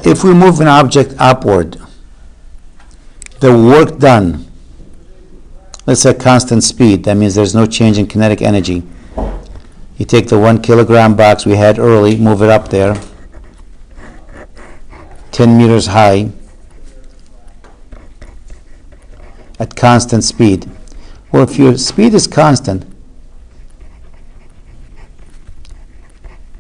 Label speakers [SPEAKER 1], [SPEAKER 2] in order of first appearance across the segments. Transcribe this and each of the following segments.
[SPEAKER 1] If we move an object upward, the work done, let's say constant speed, that means there's no change in kinetic energy. You take the 1 kilogram box we had early, move it up there, 10 meters high, at constant speed. Well, if your speed is constant,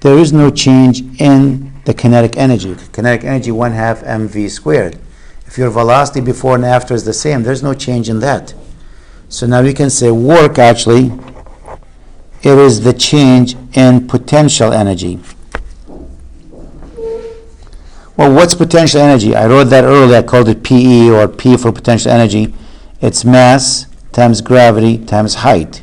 [SPEAKER 1] there is no change in the kinetic energy. Kinetic energy 1/2 mv squared. If your velocity before and after is the same, there's no change in that. So now we can say work, actually, it is the change in potential energy. Well, what's potential energy? I wrote that earlier. I called it PE, or P for potential energy. It's mass times gravity times height.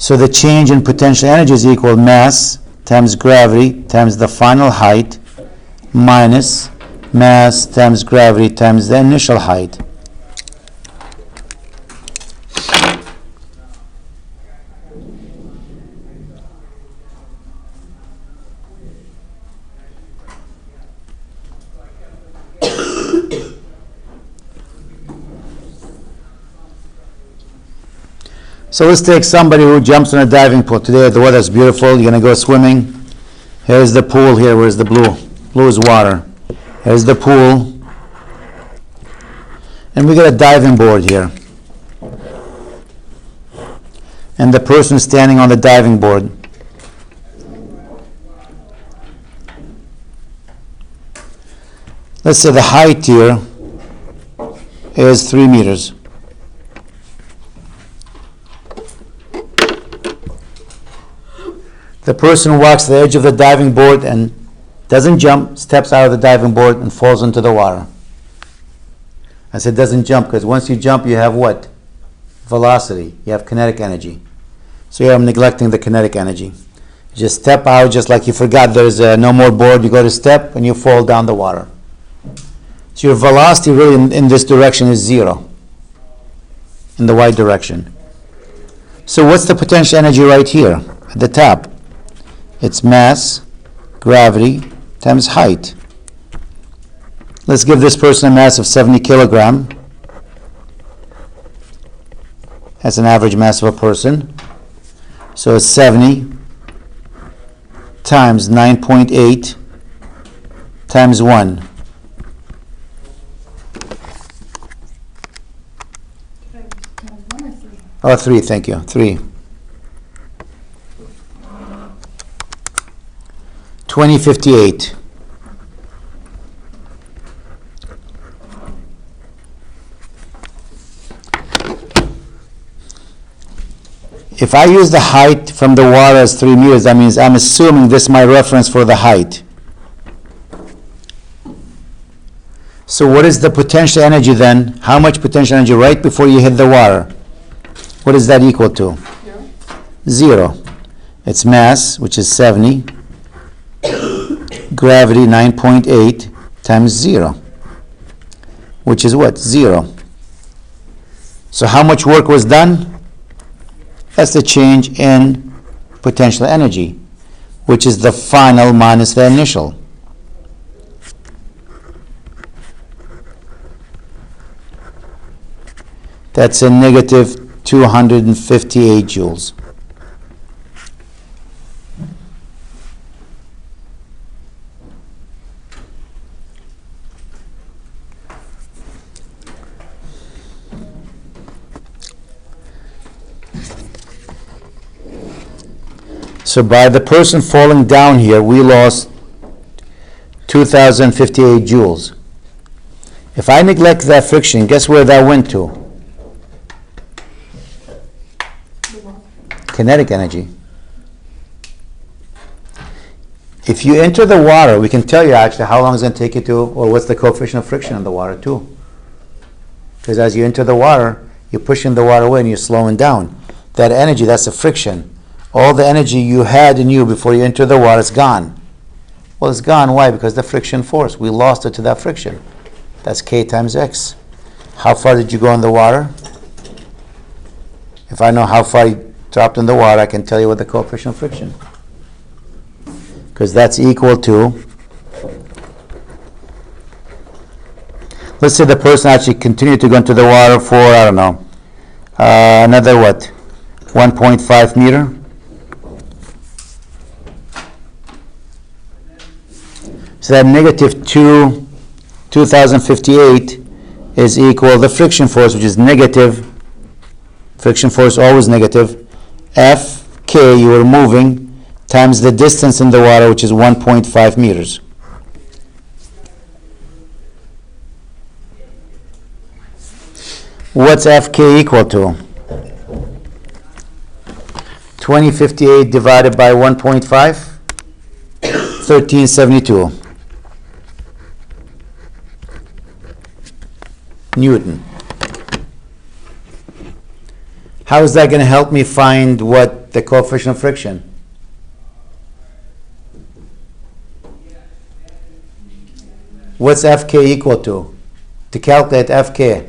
[SPEAKER 1] So the change in potential energy is equal to mass times gravity times the final height minus mass times gravity times the initial height. So let's take somebody who jumps in a diving pool. Today the weather's beautiful. You're going to go swimming. Here's the pool here. Where's the blue? Blue is water. Here's the pool. And we got a diving board here. And the person standing on the diving board. Let's say the height here is 3 meters. The person walks to the edge of the diving board and doesn't jump, steps out of the diving board and falls into the water. I said doesn't jump because once you jump you have what? Velocity. You have kinetic energy. So here I'm neglecting the kinetic energy. You just step out just like you forgot there's no more board. You go to step and you fall down the water. So your velocity really in this direction is 0. In the y direction. So what's the potential energy right here at the top? It's mass, gravity, times height. Let's give this person a mass of 70 kilogram. That's an average mass of a person. So it's 70 times 9.8 times 1. Oh, 3, thank you, 3. 2058. If I use the height from the water as 3 meters, that means I'm assuming this is my reference for the height. So what is the potential energy then? How much potential energy right before you hit the water? What is that equal to? 0. It's mass, which is 70. Gravity 9.8 times 0, which is what? 0. So how much work was done? That's the change in potential energy, which is the final minus the initial. That's a negative 258 joules. So by the person falling down here, we lost 2,058 joules. If I neglect that friction, guess where that went to? Kinetic energy. If you enter the water, we can tell you actually how long it's going to take you to, or what's the coefficient of friction in the water too. Because as you enter the water, you're pushing the water away and you're slowing down. That energy, that's the friction. All the energy you had in you before you enter the water is gone. Well, it's gone. Why? Because the friction force. We lost it to that friction. That's K times X. How far did you go in the water? If I know how far you dropped in the water, I can tell you what the coefficient of friction. because that's equal to, let's say the person actually continued to go into the water for, I don't know, another what, 1.5 meter. So that negative 2058 is equal the friction force, which is negative. Friction force always negative. Fk, you were moving, times the distance in the water, which is 1.5 meters. What's Fk equal to? 2058 divided by 1.5? 1372. Newton. How is that going to help me find what the coefficient of friction? What's Fk equal to? To calculate Fk.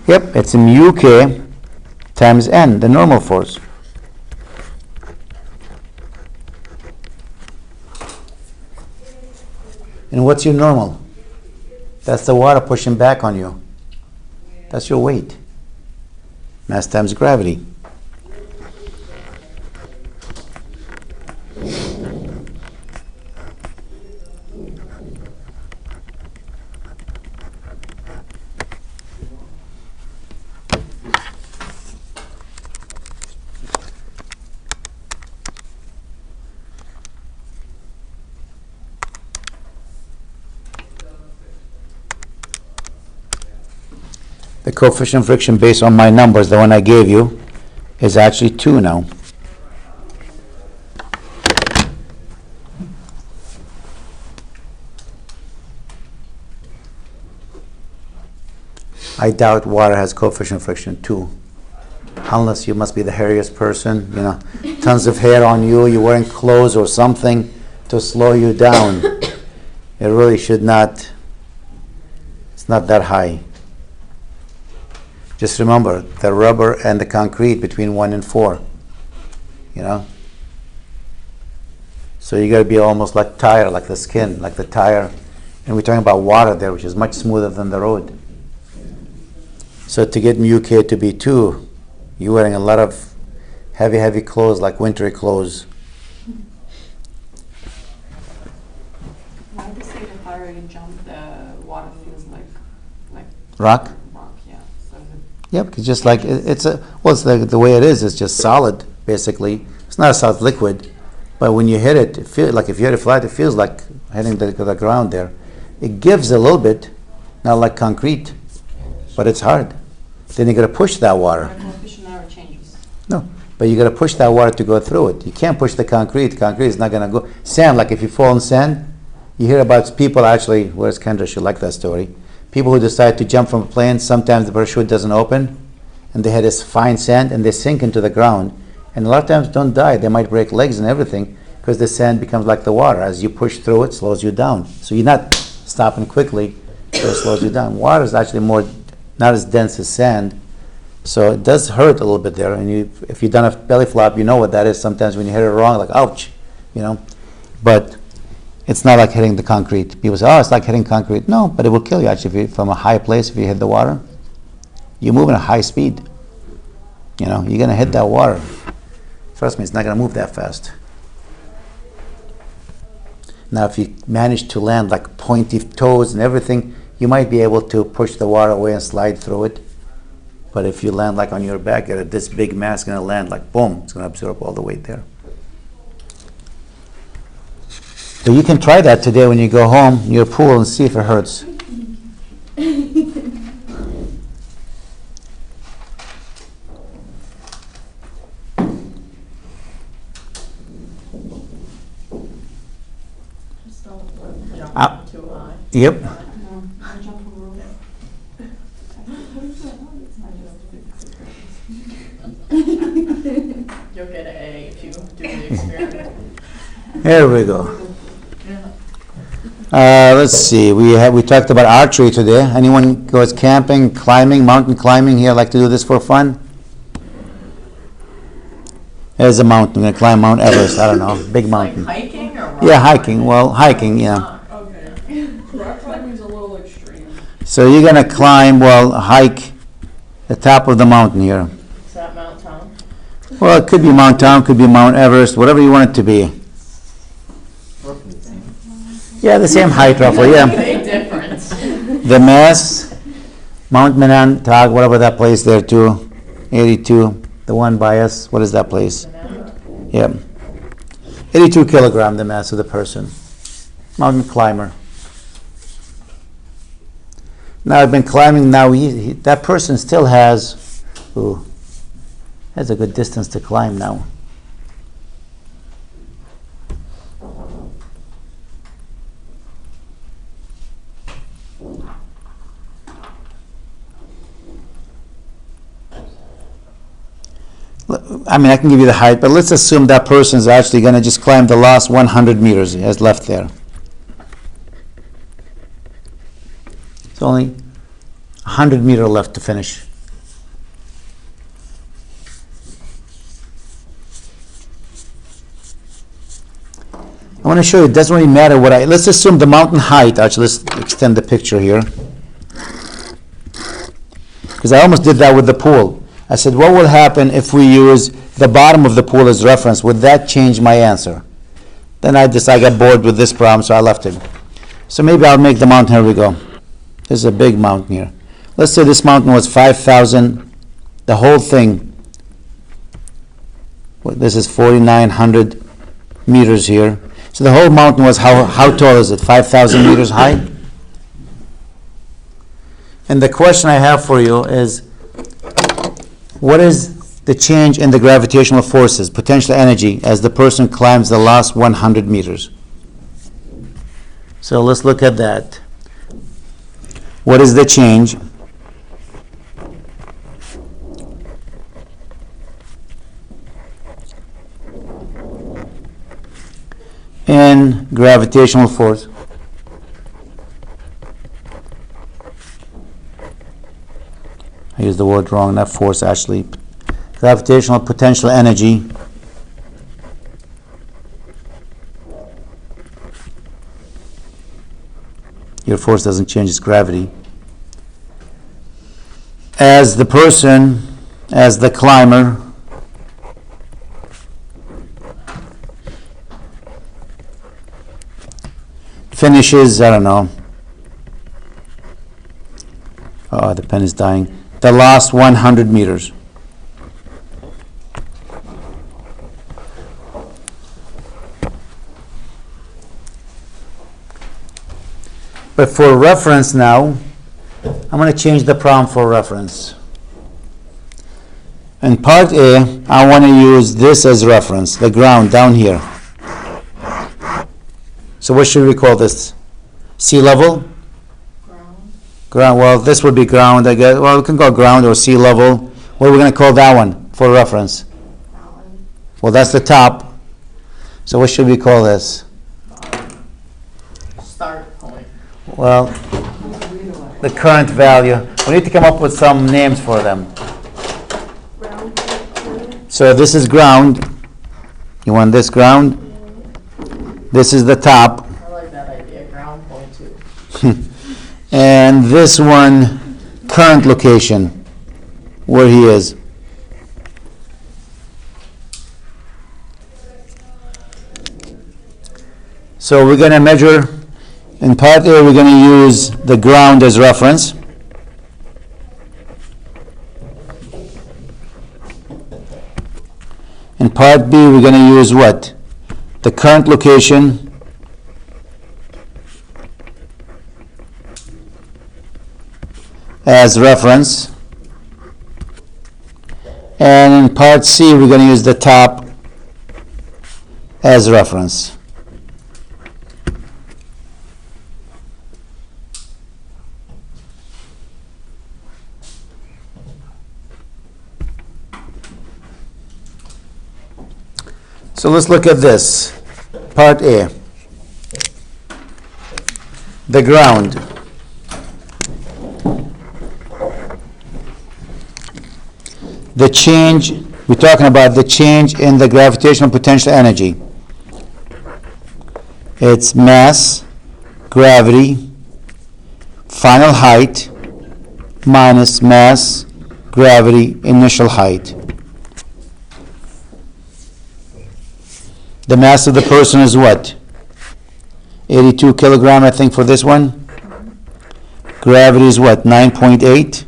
[SPEAKER 1] Yep, it's mu k times n, the normal force. And what's your normal? That's the water pushing back on you. That's your weight. Mass times gravity. The coefficient of friction based on my numbers, the one I gave you, is actually 2 now. I doubt water has coefficient of friction 2. Unless you must be the hairiest person, you know, tons of hair on you, you're wearing clothes or something to slow you down. It really should not, it's not that high. Just remember, the rubber and the concrete between 1 and 4, you know? So you got to be almost like tire, like the skin, like the tire. And we're talking about water there, which is much smoother than the road. So to get mu k to be 2, you're wearing a lot of heavy clothes, like wintry clothes.
[SPEAKER 2] Why do you say the higher you jump, the water feels like
[SPEAKER 1] Rock? Yep, it's just like it's the way it is. It's just solid, basically. It's not a solid liquid, but when you hit it, like if you hit it flat, it feels like hitting the ground there. It gives a little bit, not like concrete, but it's hard. Then you got to push that water.
[SPEAKER 2] The coefficient never changes.
[SPEAKER 1] No, but you got to push that water to go through it. You can't push the concrete. Concrete is not going to go. Sand, like if you fall in sand, you hear about people actually. Where's Kendra? She'll like that story. People who decide to jump from a plane, sometimes the parachute doesn't open, and they had this fine sand, and they sink into the ground. And a lot of times don't die. They might break legs and everything, because the sand becomes like the water. As you push through it, slows you down. So you're not stopping quickly, so it slows you down. Water is actually not as dense as sand, so it does hurt a little bit there. And if you've done a belly flop, you know what that is. Sometimes when you hit it wrong, like ouch, you know. But it's not like hitting the concrete. People say, oh, it's like hitting concrete. No, but it will kill you actually from a high place if you hit the water. You move at a high speed. You know, you're going to hit that water. Trust me, it's not going to move that fast. Now, if you manage to land like pointy toes and everything, you might be able to push the water away and slide through it. But if you land like on your back, this big mass going to land like boom, it's going to absorb all the weight there. So you can try that today when you go home in your pool and see if it hurts.
[SPEAKER 2] Just don't jump too high.
[SPEAKER 1] Yep.
[SPEAKER 2] No, I jump from roof. You'll get an A if you do the experiment.
[SPEAKER 1] There we go. Let's see. We talked about archery today. Anyone goes camping, climbing, mountain climbing here? Like to do this for fun? As a mountain, I'm gonna climb Mount Everest, I don't know, big
[SPEAKER 3] Like
[SPEAKER 1] mountain.
[SPEAKER 3] hiking or rock
[SPEAKER 1] Yeah, hiking,
[SPEAKER 3] climbing?
[SPEAKER 1] well, hiking, yeah.
[SPEAKER 4] Okay. Rock climbing's a little extreme.
[SPEAKER 1] So you're gonna climb, well, hike the top of the mountain here.
[SPEAKER 3] Is that Mount Town?
[SPEAKER 1] Well, it could be Mount Town, could be Mount Everest, whatever you want it to be. Yeah, the same height roughly, yeah.
[SPEAKER 3] Big difference.
[SPEAKER 1] The Mass, Mount Montauk, whatever that place there too, 82, the one by us, what is that place? Yeah. 82 kilogram, the mass of the person. Mountain climber. Now I've been climbing now, that person still has a good distance to climb now. I mean, I can give you the height, but let's assume that person is actually going to just climb the last 100 meters he has left there. It's only 100 meters left to finish. I want to show you, it doesn't really matter what let's assume the mountain height, actually, let's extend the picture here. Because I almost did that with the pool. I said, what will happen if we use the bottom of the pool as reference? Would that change my answer? Then I got bored with this problem, so I left it. So maybe I'll make the mountain. Here we go. This is a big mountain here. Let's say this mountain was 5,000, the whole thing. Well, this is 4,900 meters here. So the whole mountain was, how tall is it? 5,000 meters high? And the question I have for you is, what is the change in the gravitational forces, potential energy, as the person climbs the last 100 meters? So let's look at that. What is the change in gravitational force? I used the word wrong, not force actually. Gravitational potential energy your force doesn't change, its gravity. As the person, as the climber finishes, I don't know. Oh, the pen is dying. The last 100 meters. But for reference now, I'm going to change the problem for reference. In part A, I want to use this as reference, the ground down here. So what should we call this? Sea level? Ground, well, this would be ground, I guess. Well, we can call ground or sea level. What are we going to call that one for reference? Well, that's the top. So what should we call this?
[SPEAKER 3] Start point.
[SPEAKER 1] Well, the current value. We need to come up with some names for them. So this is ground. You want this ground? This is the top.
[SPEAKER 3] I like that idea, ground point too.
[SPEAKER 1] And this one, current location, where he is. So we're going to measure, in part A, we're going to use the ground as reference. In part B, we're going to use what? The current location as reference. And in part C, we're going to use the top as reference. So let's look at this. Part A. The ground. The change We're talking about the change in the gravitational potential energy. It's mass, gravity, final height, minus mass, gravity, initial height. The mass of the person is what? 82 kilogram, I think, for this one. Gravity is what? 9.8.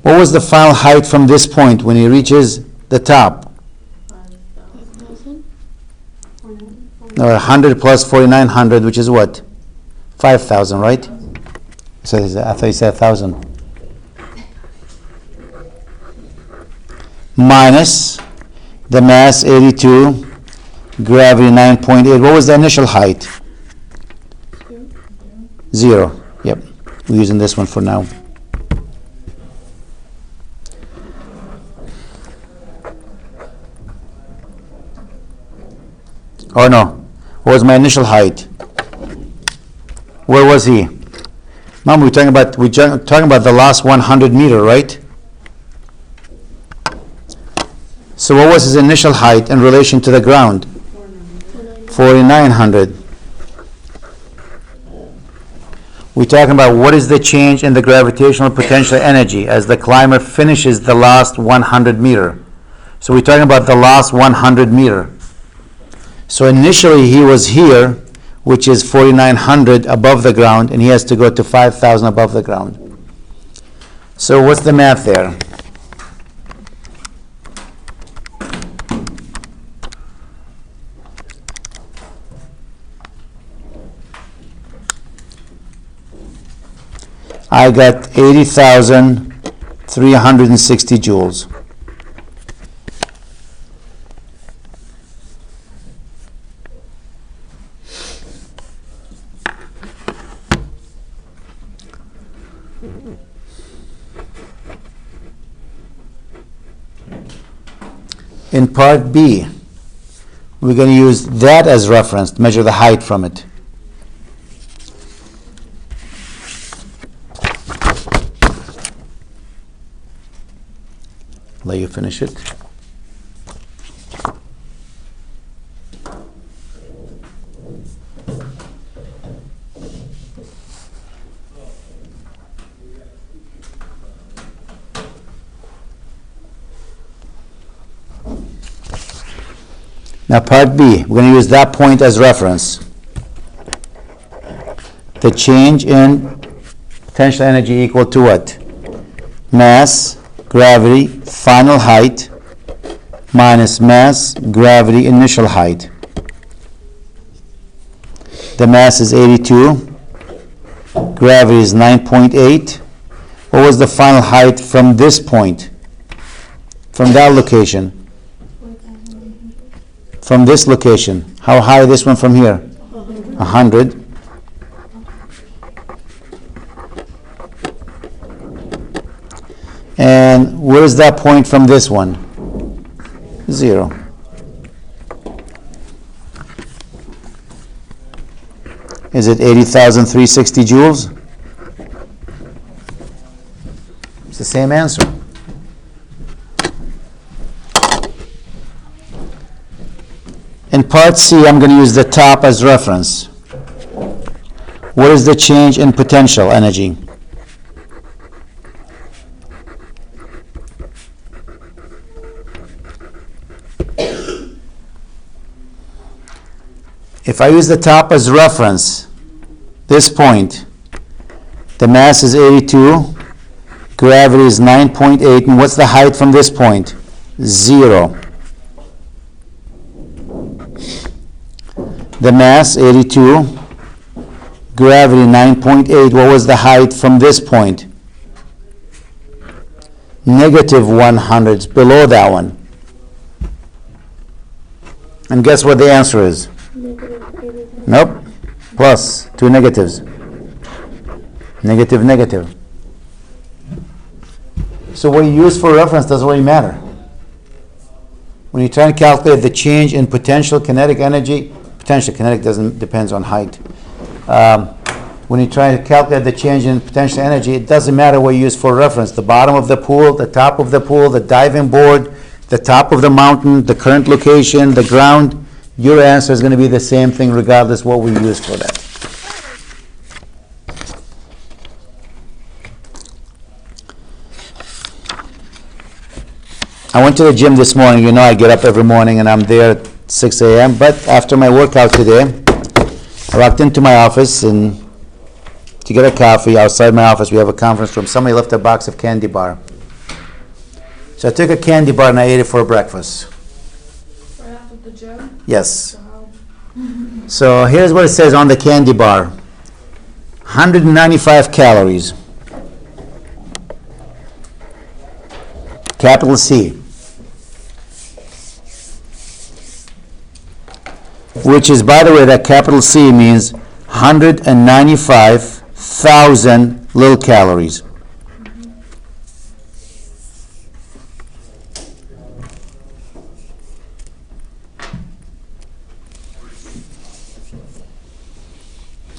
[SPEAKER 1] What was the final height from this point when he reaches the top? 100 plus 4,900, which is what? 5,000, right? So I thought you said 1,000. Minus the mass 82, gravity 9.8. What was the initial height? 0. Yep. We're using this one for now. Oh no. What was my initial height? Where was he? Mom, we're talking about the last 100 meter, right? So what was his initial height in relation to the ground? 4,900. We're talking about what is the change in the gravitational potential energy as the climber finishes the last 100 meter. So we're talking about the last 100 meter. So initially he was here, which is 4,900 above the ground, and he has to go to 5,000 above the ground. So what's the math there? I got 80,360 joules. In part B, we're going to use that as reference to measure the height from it. Let you finish it. Now part B, we're going to use that point as reference. The change in potential energy equal to what? Mass, gravity, final height, minus mass, gravity, initial height. The mass is 82. Gravity is 9.8. What was the final height from this point? From that location? From this location. How high this one from here? 100. And where is that point from this one? 0. Is it 80,360 joules? It's the same answer. In part C, I'm going to use the top as reference. What is the change in potential energy? If I use the top as reference, this point, the mass is 82, gravity is 9.8, and what's the height from this point? 0. The mass, 82, gravity, 9.8. What was the height from this point? Negative 100, it's below that one. And guess what the answer is? Nope. Plus, 2 negatives. Negative, negative. So what you use for reference doesn't really matter. When you're trying to calculate the change in potential kinetic energy, potential kinetic depends on height. When when you try to calculate the change in potential energy, it doesn't matter what you use for reference. The bottom of the pool, the top of the pool, the diving board, the top of the mountain, the current location, the ground, your answer is going to be the same thing regardless what we use for that. I went to the gym this morning. You know I get up every morning and I'm there at 6 a.m. But after my workout today, I walked into my office and to get a coffee. Outside my office we have a conference room. Somebody left a box of candy bar. So I took a candy bar and I ate it for breakfast.
[SPEAKER 4] Right after the gym?
[SPEAKER 1] Yes.
[SPEAKER 4] Wow.
[SPEAKER 1] So here's what it says on the candy bar. 195 calories. Capital C. Which is, by the way, that capital C means 195,000 little calories.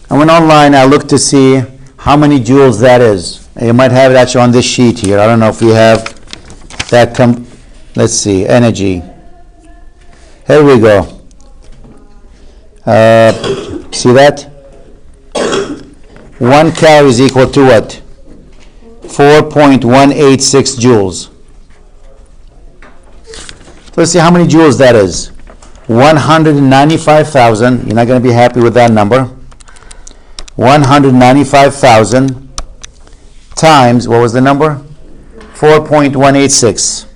[SPEAKER 1] I went online, I looked to see how many joules that is. You might have it actually on this sheet here. I don't know if we have that let's see, energy. Here we go. See that? 1 calorie is equal to what? 4.186 joules. So let's see how many joules that is. 195,000. You're not going to be happy with that number. 195,000 times, what was the number? 4.186.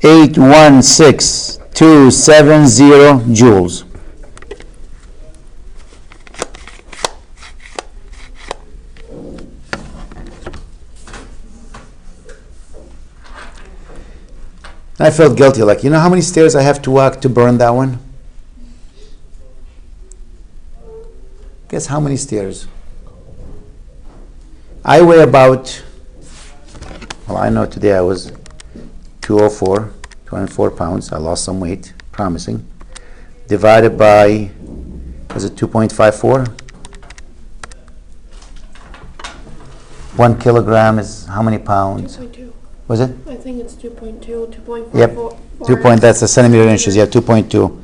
[SPEAKER 1] 816,270 joules. I felt guilty, like, you know how many stairs I have to walk to burn that one? Guess how many stairs? I weigh about, well, I know today I was 204 pounds. I lost some weight, promising. Divided by, was it 2.54? 1 kilogram is how many pounds?
[SPEAKER 5] 2.2.
[SPEAKER 1] Was it?
[SPEAKER 5] I think it's 2.2, 2.4.
[SPEAKER 1] Yep. 2 that's a centimeter inches. Yeah, 2.2.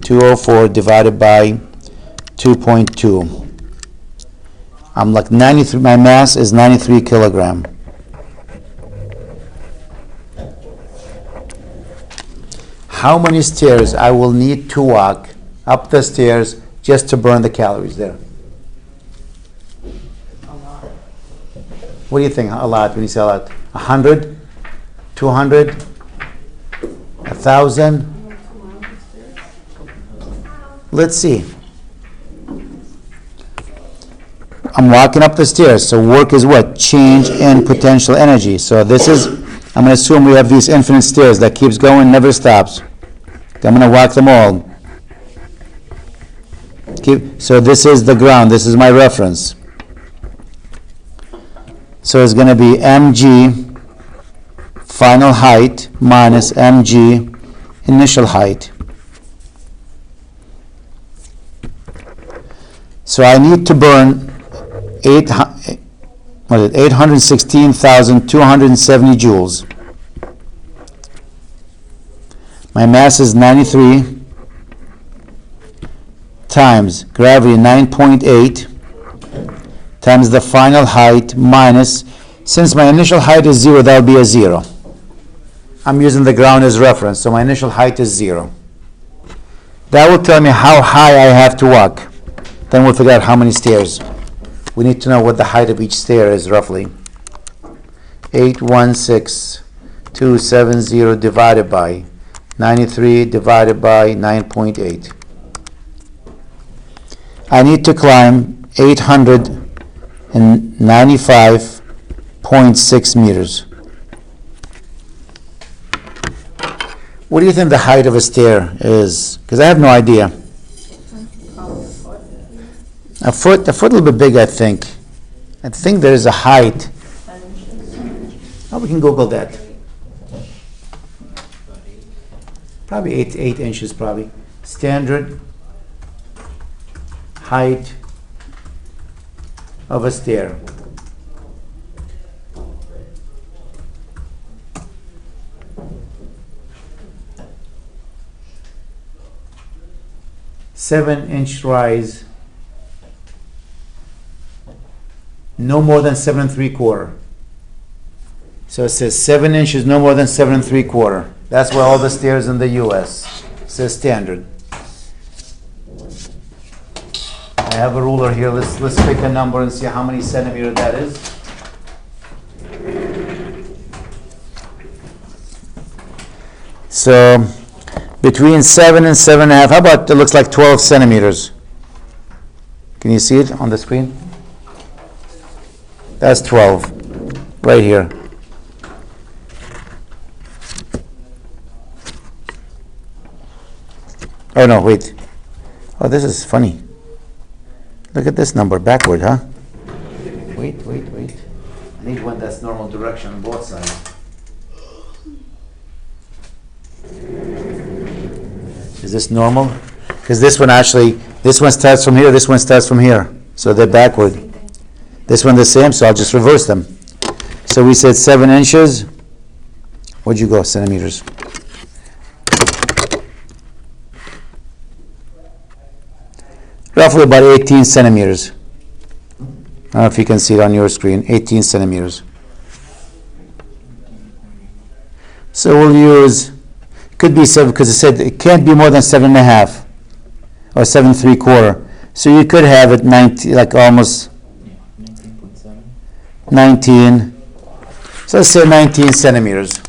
[SPEAKER 1] 204 divided by 2.2. I'm like 93, my mass is 93 kilogram. How many stairs I will need to walk up the stairs just to burn the calories there?
[SPEAKER 3] A lot.
[SPEAKER 1] What do you think? A lot, when you say a lot? 100? 200? 1,000? Let's see. I'm walking up the stairs, so work is what? Change in potential energy. So this is, I'm going to assume we have these infinite stairs that keeps going, never stops. I'm going to walk them all. So this is the ground, this is my reference. So it's going to be mg final height minus mg initial height. So I need to burn 816,270 joules. My mass is 93 times gravity 9.8 times the final height minus, since my initial height is 0, that will be a 0. I'm using the ground as reference, so my initial height is 0. That will tell me how high I have to walk. Then we'll figure out how many stairs. We need to know what the height of each stair is roughly. 816,270 divided by 93 divided by 9.8. I need to climb 895.6 meters. What do you think the height of a stair is? Because I have no idea. A foot a little bit big, I think. I think there is a height. Oh, we can Google that. probably 8 inches probably. Standard height of a stair. Seven-inch rise, no more than 7 3/4. So it says 7 inches, no more than 7 3/4. That's why all the stairs in the U.S. says standard. I have a ruler here. Let's pick a number and see how many centimeters that is. So between 7 and 7.5. How about it looks like 12 centimeters? Can you see it on the screen? That's 12 right here. Oh no, wait. Oh, this is funny. Look at this number backward, huh? Wait. I need one that's normal direction on both sides. Is this normal? Because this one starts from here, this one starts from here. So they're backward. This one the same, so I'll just reverse them. So we said 7 inches. Where'd you go, centimeters? Roughly about 18 centimeters. I don't know if you can see it on your screen. 18 centimeters. So we'll use, could be 7, because it said it can't be more than 7.5 or 7 3/4. So you could have it 19, like almost 19. So let's say 19 centimeters.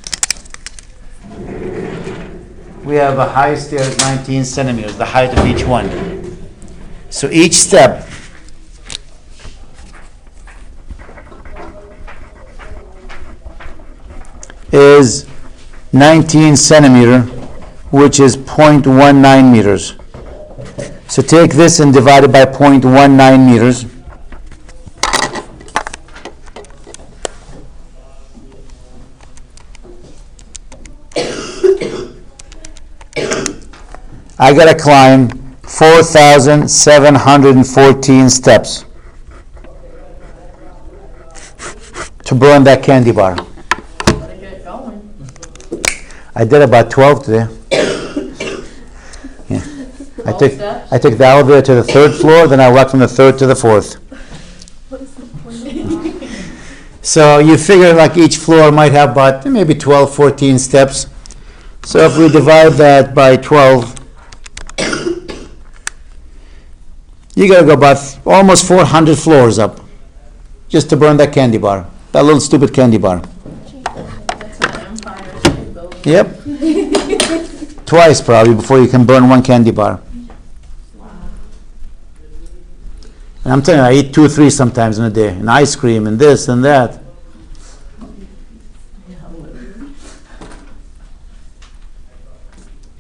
[SPEAKER 1] We have a high stairs 19 centimeters, the height of each one. So each step is 19 centimeter, which is 0.19 meters. So take this and divide it by 0.19 meters. I gotta climb 4,714 steps to burn that candy bar.
[SPEAKER 3] Gotta get going.
[SPEAKER 1] I did about 12 today. Yeah. I
[SPEAKER 3] 12
[SPEAKER 1] took
[SPEAKER 3] steps?
[SPEAKER 1] I took the elevator to the 3rd floor, then I walked from the 3rd to the 4th.
[SPEAKER 4] What is the point of that?
[SPEAKER 1] So you figure like each floor might have about maybe 12, 14 steps. So if we divide that by 12, you gotta go about almost 400 floors up just to burn that candy bar, that little stupid candy bar.
[SPEAKER 3] That's an Empire State Building.
[SPEAKER 1] Yep. Twice probably before you can burn one candy bar. And I'm telling you, I eat 2 or 3 sometimes in a day, and ice cream and this and that.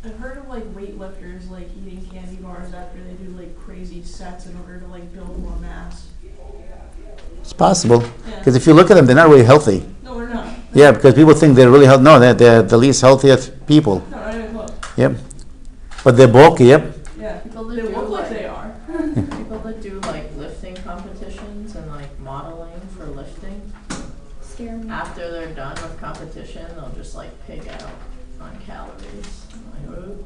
[SPEAKER 4] I've heard of like weightlifters like eating candy bars after they do like crazy sets in order to like build more mass.
[SPEAKER 1] It's possible.
[SPEAKER 4] Yeah.
[SPEAKER 1] Because if you look at them, they're not really healthy.
[SPEAKER 4] No, we're not.
[SPEAKER 1] Yeah, because people think they're really healthy. No, they're the least healthiest people.
[SPEAKER 4] No, not even close.
[SPEAKER 1] Yep. But they're bulky, yep.
[SPEAKER 4] Yeah,
[SPEAKER 3] People that
[SPEAKER 4] they
[SPEAKER 3] do
[SPEAKER 4] look like
[SPEAKER 3] like,
[SPEAKER 4] they are.
[SPEAKER 3] people that do like lifting competitions and like modeling for lifting,
[SPEAKER 5] Scare me.
[SPEAKER 3] after they're done with competition, they'll just like pig out on calories. I'm like, "Ooh."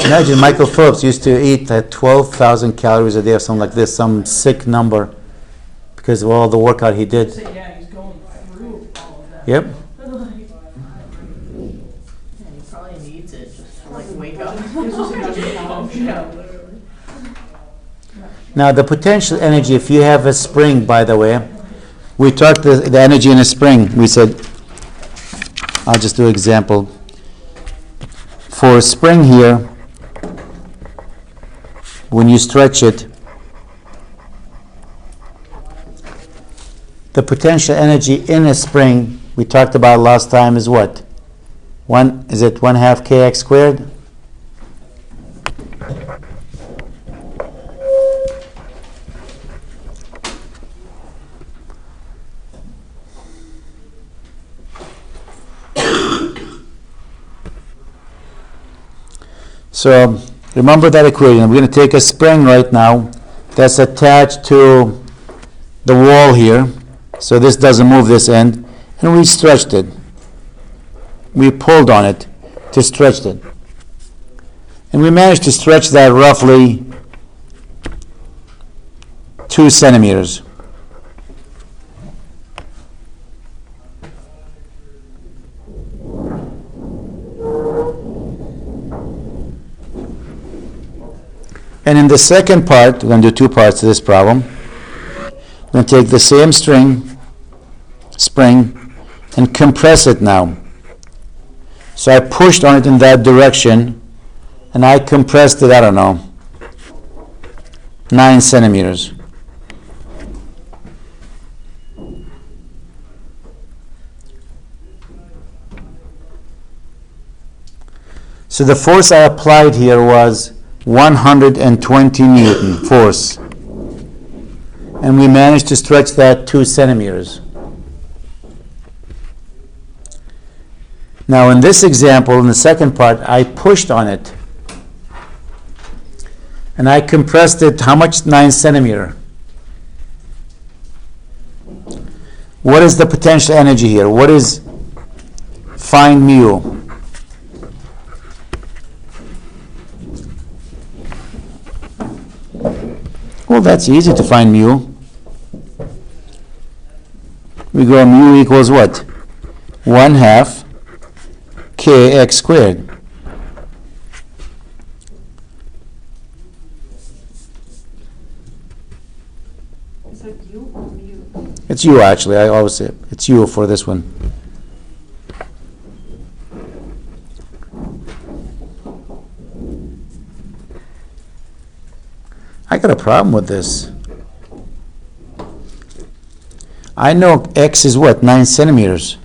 [SPEAKER 1] Imagine Michael Phelps used to eat 12,000 calories a day or something like this, some sick number, because of all the workout he did.
[SPEAKER 4] So yeah, he's going through all of that.
[SPEAKER 1] Yep.
[SPEAKER 3] Yeah, he probably needs it just to like wake up.
[SPEAKER 4] Yeah, literally.
[SPEAKER 1] Now the potential energy, if you have a spring, by the way, we talked the energy in a spring. We said, I'll just do an example. For a spring here, when you stretch it, the potential energy in a spring we talked about last time is what? 1/2 kx squared? So remember that equation. We're going to take a spring right now that's attached to the wall here, so this doesn't move this end, and we stretched it. We pulled on it to stretch it. And we managed to stretch that roughly 2 centimeters. And in the second part, we're going to do 2 parts to this problem. We're going to take the same spring, and compress it now. So I pushed on it in that direction, and I compressed it, I don't know, 9 centimeters. So the force I applied here was 120 Newton force. And we managed to stretch that 2 centimeters. Now in this example, in the second part, I pushed on it. And I compressed it, how much? 9 centimeter. What is the potential energy here? What is, find mu? Well, that's easy to find mu. We go mu equals what? 1/2 kx squared.
[SPEAKER 2] Is it U or mu?
[SPEAKER 1] It's u actually, I always say it's u for this one. I got a problem with this. I know x is what, 9 centimeters.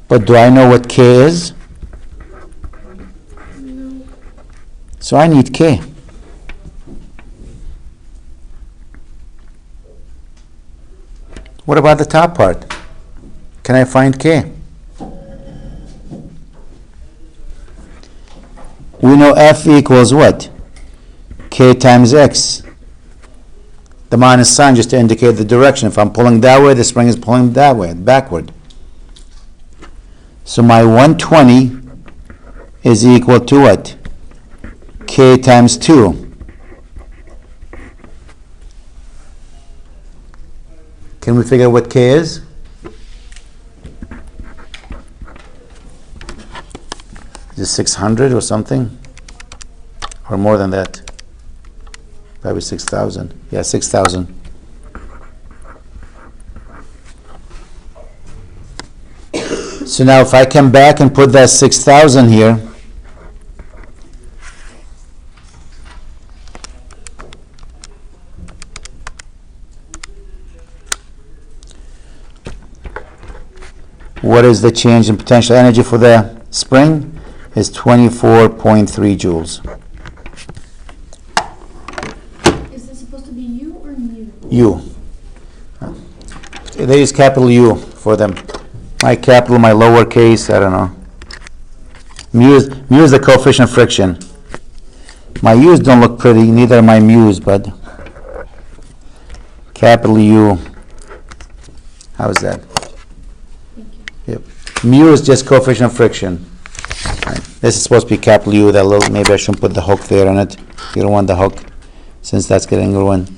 [SPEAKER 1] But do I know what k is?
[SPEAKER 5] No.
[SPEAKER 1] So I need k. What about the top part? Can I find k? We know F equals what? K times X. The minus sign just to indicate the direction. If I'm pulling that way, the spring is pulling that way, backward. So my 120 is equal to what? K times 2. Can we figure out what K is? Is it 600 or something? Or more than that? Probably 6,000. Yeah, 6,000. So now if I come back and put that 6,000 here, what is the change in potential energy for the spring? Is 24.3 joules.
[SPEAKER 5] Is this supposed to be U or mu?
[SPEAKER 1] U. They use capital U for them. My capital, my lowercase, I don't know. Mu is the coefficient of friction. My U's don't look pretty, neither are my mu's, but capital U. How is that?
[SPEAKER 5] Thank you.
[SPEAKER 1] Yep. Mu is just coefficient of friction. Right. This is supposed to be capital U. That little, maybe I shouldn't put the hook there on it. You don't want the hook, since that's getting ruined.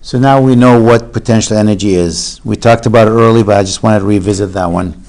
[SPEAKER 1] So now we know what potential energy is. We talked about it early, but I just wanted to revisit that one.